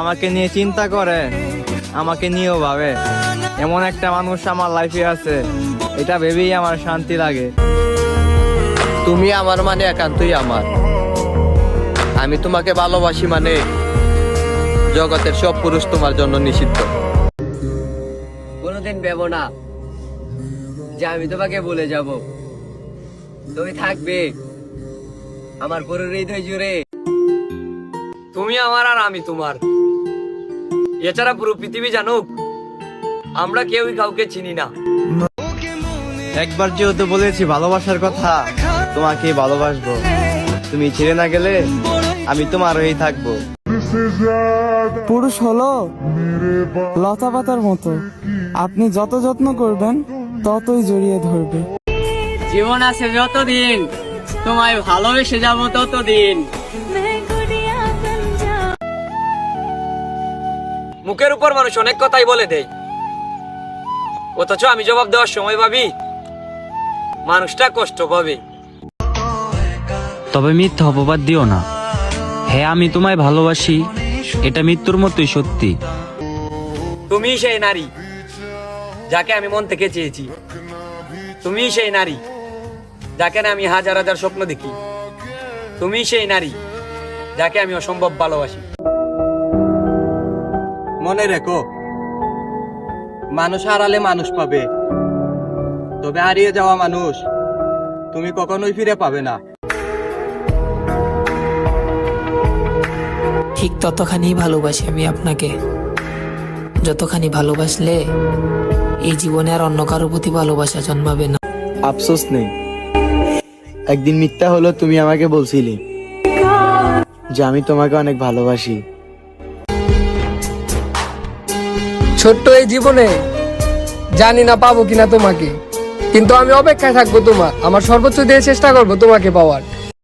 আমাকে নিয়ে চিন্তা করে, আমাকে নিয়েও ভাবে, এমন একটা মানুষ আমার লাইফে আছে, এটা ভেবেই আমার শান্তি লাগে। তুমি আমার মানে একান্তই আমার। আমি তোমাকে ভালোবাসি মানে জগতের সব পুরুষ তোমার জন্য নিষিদ্ধ। কোনোদিন ভেবো না যে আমি তোমাকে ভুলে যাব। তুমি থাকবে আমার পুরো হৃদয় জুড়ে। তুমি আমার আর আমি তোমার। এছাড়া পুরো পৃথিবী জানুক আমরা কেউই কাউকে চিনি না। একবার যেহেতু বলেছি ভালোবাসার কথা, তোমাকে ভালোবাসবো। তুমি ছেড়ে না গেলে আমি তোমার হয়েই থাকবো। পুরুষ হলো লতা পাতার মতো, আপনি যত যত্ন করবেন ততই জড়িয়ে ধরবে। জীবন আছে যতদিন, তোমায় ভালোবেসে যাব ততদিন। মুখের উপর মানুষ অনেক কথাই বলে দেয়, অথচ আমি জবাব দেওয়ার সময় ভাবি মানুষটা কষ্ট পাবে। তবে মিথ্যা অপবাদ দিও না। হ্যাঁ, আমি তোমায় ভালোবাসি, এটা মৃত্যুর মতোই সত্যি। তুমি সেই নারী যাকে আমি মন থেকে চেয়েছি। তুমি সেই নারী যাকে আমি হাজার হাজার স্বপ্ন দেখি। তুমি সেই নারী যাকে আমি অসম্ভব ভালোবাসি। মনে রেখো, মানুষ হারালে মানুষ পাবে, তবে হারিয়ে যাওয়া মানুষ তুমি কখনোই ফিরে পাবে না। ঠিক ততখানি ভালোবাসি আমি আপনাকে, যতখানি ভালোবাসলে এই জীবনে আর অন্য কারোর প্রতি ভালোবাসা জন্মাবে না। আফসোস নেই, একদিন মিথ্যা হলো তুমি আমাকে বলছিলে যে আমি তোমাকে অনেক ভালোবাসি। ছোট্ট এই জীবনে জানি না পাবো কিনা তোমাকে, কিন্তু আমি অপেক্ষায় থাকবো তোমার। আমার সর্বোচ্চ দিয়ে চেষ্টা করবো তোমাকে পাওয়ার।